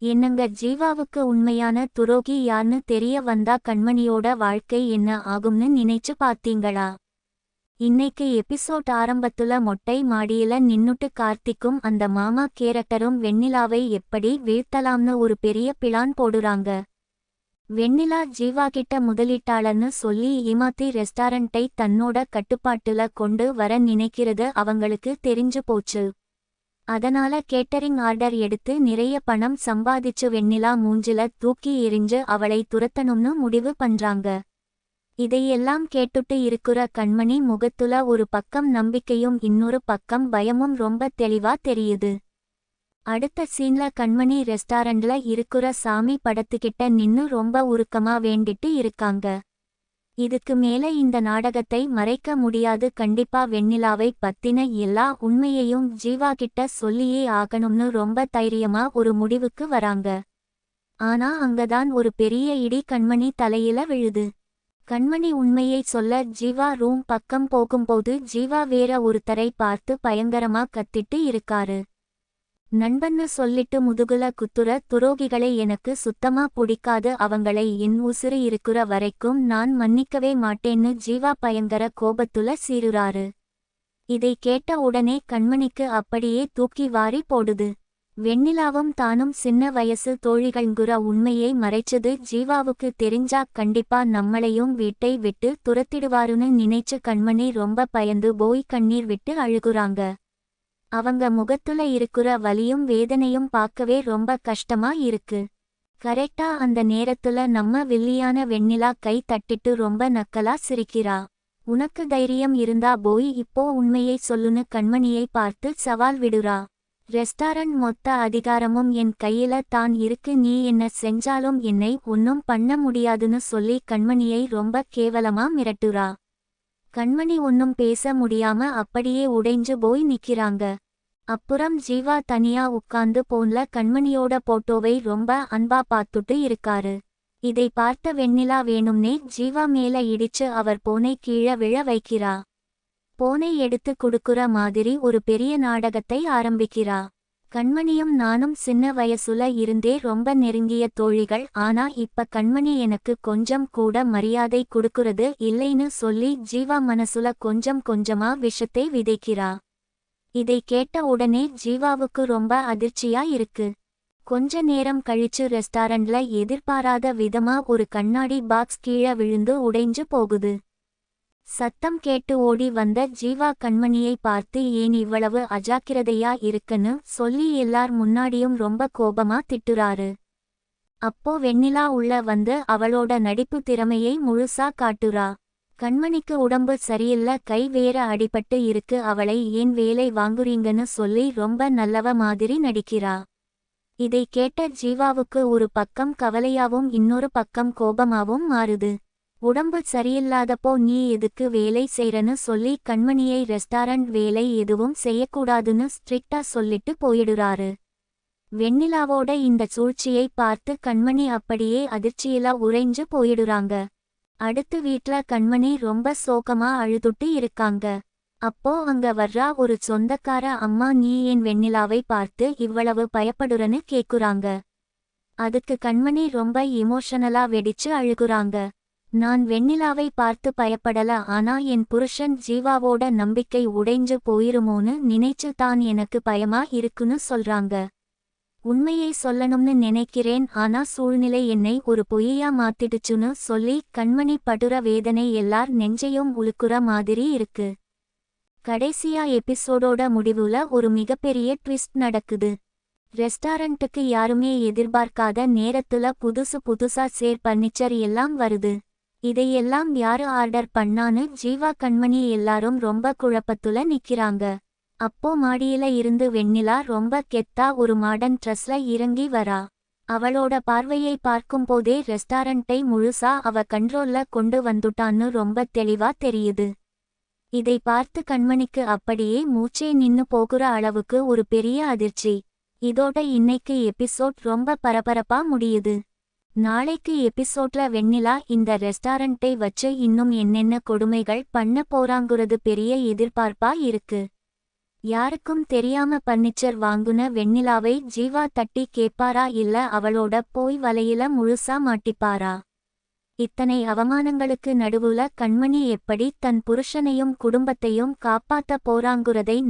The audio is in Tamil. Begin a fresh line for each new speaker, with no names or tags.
என்னங்க, ஜீவாவுக்கு உண்மையான துரோகி யார்னு தெரிய வந்தா கண்மணியோட வாழ்க்கை என்ன ஆகும்னு நினைச்சு பாத்தீங்களா? இன்னைக்கு எபிசோட் ஆரம்பத்துல மொட்டை மாடியில நின்னுட்டு கார்த்திக்கும் அந்த மாமா கேரக்டரும் வெண்ணிலாவை எப்படி வீழ்த்தலாம்னு ஒரு பெரிய பிளான் போடுறாங்க. வெண்ணிலா ஜீவா கிட்ட முதலீட்டாளர்னு சொல்லி ஏமாத்தி ரெஸ்டாரண்ட்டை தன்னோட கட்டுப்பாட்டுல கொண்டு வர நினைக்கிறது அவங்களுக்கு தெரிஞ்சு போச்சு. அதனால கேட்டரிங் ஆர்டர் எடுத்து நிறைய பணம் சம்பாதிச்சு வெண்ணிலா மூஞ்சில தூக்கி எறிஞ்சு அவளை துரத்தணும்னு முடிவு பண்றாங்க. இதையெல்லாம் கேட்டுட்டு இருக்குற கண்மணி முகத்துல ஒரு பக்கம் நம்பிக்கையும் இன்னொரு பக்கம் பயமும் ரொம்ப தெளிவா தெரியுது. அடுத்த சீன்ல கண்மணி ரெஸ்டாரண்ட்ல இருக்குற சாமி படத்துக்கிட்ட நின்னு ரொம்ப உருக்கமா வேண்டிட்டு இருக்காங்க. இதுக்கு மேல இந்த நாடகத்தை மறைக்க முடியாது, கண்டிப்பா வெண்ணிலாவை பத்தின எல்லா உண்மையையும் ஜீவா கிட்ட சொல்லியே ஆகணும்னு ரொம்ப தைரியமா ஒரு முடிவுக்கு வராங்க. ஆனா அங்கதான் ஒரு பெரிய இடி கண்மணி தலையில விழுது. கண்மணி உண்மையை சொல்ல ஜீவா ரூம் பக்கம் போகும்போது ஜீவா வேற ஒருத்தரை பார்த்து பயங்கரமா கத்திட்டு இருக்காரு. நண்பன்னு சொல்லிட்டு முதுகுல குத்துற துரோகிகளை எனக்கு சுத்தமா பிடிக்காது, அவங்களை என் உசுறு இருக்குற வரைக்கும் நான் மன்னிக்கவே மாட்டேன்னு ஜீவா பயங்கர கோபத்துல சீருறாரு. இதை கேட்ட உடனே கண்மணிக்கு அப்படியே தூக்கி வாரி போடுது. வெண்ணிலாவும் தானும் சின்ன வயசு தோழிகள்ங்குற உண்மையை மறைச்சது ஜீவாவுக்கு தெரிஞ்சா கண்டிப்பா நம்மளையும் வீட்டை விட்டு துரத்திடுவாருன்னு நினைச்சு கண்மணி ரொம்ப பயந்து போய் கண்ணீர் விட்டு அழுகுறாங்க. அவங்க முகத்துல இருக்குற வலியும் வேதனையும் பார்க்கவே ரொம்ப கஷ்டமா இருக்கு. கரெக்டா அந்த நேரத்துல நம்ம வில்லியான வெண்ணிலா கை தட்டிட்டு ரொம்ப நக்கலா சிரிக்கிறா. உனக்கு தைரியம் இருந்தா போய் இப்போ உண்மையை சொல்லுன்னு கண்மணியை பார்த்து சவால் விடுறா. ரெஸ்டாரண்ட் மொத்த அதிகாரமும் என் கையில தான் இருக்கு, நீ என்ன செஞ்சாலும் என்னை ஒன்னும் பண்ண முடியாதுன்னு சொல்லி கண்மணியை ரொம்ப கேவலமா மிரட்டுறா. கண்மணி ஒன்னும் பேச முடியாம அப்படியே உடைஞ்சு போய் நிக்கிறாங்க. அப்புறம் ஜீவா தனியா உட்கார்ந்து போன்ல கண்மணியோட போட்டோவை ரொம்ப அன்பா பார்த்துட்டு இருக்காரு. இதை பார்த்த வெண்ணிலா வேணும்னே ஜீவா மேல இடிச்சு அவர் போனை கீழே விழ வைக்கிறா. போனை எடுத்து குடுக்குற மாதிரி ஒரு பெரிய நாடகத்தை ஆரம்பிக்கிறா. கண்மணியும் நானும் சின்ன வயசுல இருந்தே ரொம்ப நெருங்கிய தோழிகள், ஆனா இப்ப கண்மணி எனக்கு கொஞ்சம் கூட மரியாதை குடுக்குறது இல்லைன்னு சொல்லி ஜீவா மனசுல கொஞ்சம் கொஞ்சமா விஷத்தை விதைக்கிறா. இதை கேட்ட உடனே ஜீவாவுக்கு ரொம்ப அதிர்ச்சியா இருக்கு. கொஞ்ச நேரம் கழிச்சு ரெஸ்டாரண்ட்ல எதிர்பாராத விதமா ஒரு கண்ணாடி பாக்ஸ் கீழே விழுந்து உடைஞ்சு போகுது. சத்தம் கேட்டு ஓடி வந்த ஜீவா கண்மணியை பார்த்து ஏன் இவ்வளவு அஜாக்கிரதையா இருக்குன்னு சொல்லி எல்லார் முன்னாடியும் ரொம்ப கோபமா திட்டுறாரு. அப்போ வெண்ணிலா உள்ள வந்து அவளோட நடிப்பு திறமையை முழுசா காட்டுறா. கண்மணிக்கு உடம்பு சரியில்ல, கை வேற அடிபட்டு இருக்கு, அவளை ஏன் வேலை வாங்குறீங்கன்னு சொல்லி ரொம்ப நல்லவ மாதிரி நடிக்கிறா. இதை கேட்ட ஜீவாவுக்கு ஒரு பக்கம் கவலையாவும் இன்னொரு பக்கம் கோபமாவும் மாறுது. உடம்பு சரியில்லாதப்போ நீ எதுக்கு வேலை செய்றன்னு சொல்லி கண்மணியை ரெஸ்டாரண்ட் வேலை எதுவும் செய்யக்கூடாதுன்னு ஸ்ட்ரிக்டா சொல்லிட்டு போயிடுறாரு. வெண்ணிலாவோட இந்த சூழ்ச்சியை பார்த்து கண்மணி அப்படியே அதிர்ச்சியில உறைஞ்சு போயிடுறாங்க. அடுத்து வீட்ல கண்மணி ரொம்ப சோகமா அழுதுட்டு இருக்காங்க. அப்போ அங்க வர்றா ஒரு சொந்தக்கார அம்மா, நீ ஏன் வெண்ணிலாவை பார்த்து இவ்வளவு பயப்படுறன்னு கேக்குறாங்க. அதுக்கு கண்மணி ரொம்ப எமோஷனலா வெடிச்சு அழுகுறாங்க. நான் வெண்ணிலாவை பார்த்து பயப்படல, ஆனா என் புருஷன் ஜீவாவோட நம்பிக்கை உடைஞ்சு போயிருமோன்னு நினைச்சு தான் எனக்கு பயமா இருக்குன்னு சொல்றாங்க. உண்மையை சொல்லணும்னு நினைக்கிறேன், ஆனா சூழ்நிலை என்னை ஒரு பொய்யா மாத்திடுச்சுன்னு சொல்லி கண்மணி படுற வேதனை எல்லார் நெஞ்சையும் உலுக்குற மாதிரி இருக்கு. கடைசியா எபிசோடோட முடிவுல ஒரு மிகப்பெரிய ட்விஸ்ட் நடக்குது. ரெஸ்டாரண்ட்டுக்கு யாருமே எதிர்பார்க்காத நேரத்துல புதுசா பர்னிச்சர் எல்லாம் வருது. இதையெல்லாம் யாரு ஆர்டர் பண்ணான்னு ஜீவா கண்மணி எல்லாரும் ரொம்ப குழப்பத்துல நிக்கிறாங்க. அப்போ மாடியில இருந்து வெண்ணிலா ரொம்ப கெத்தா ஒரு மாடர்ன் ட்ரெஸ்ல இறங்கி வரா. அவளோட பார்வையை பார்க்கும்போதே ரெஸ்டாரண்ட்டை முழுசா அவ கண்ட்ரோல்ல கொண்டு வந்துட்டான்னு ரொம்ப தெளிவா தெரியுது. இதை பார்த்து கண்மணிக்கு அப்படியே மூச்சே நின்னு போகுற அளவுக்கு ஒரு பெரிய அதிர்ச்சி. இதோட இன்னைக்கு எபிசோட் ரொம்ப பரபரப்பா முடியுது. நாளைக்கு எபிசோட்ல வெண்ணிலா இந்த ரெஸ்டாரண்ட்டை வச்சு இன்னும் என்னென்ன கொடுமைகள் பண்ண போறாங்குறது பெரிய எதிர்பார்ப்பா இருக்கு. யாருக்கும் தெரியாம பர்னிச்சர் வாங்குன வெண்ணிலாவை ஜீவா தட்டி கேப்பாரா இல்ல அவளோட போய் வலையில முழுசா மாட்டிப்பாரா? இத்தனை அவமானங்களுக்கு நடுவுல கண்மணி எப்படி தன் புருஷனையும் குடும்பத்தையும் காப்பாத்த போறாங்குறதை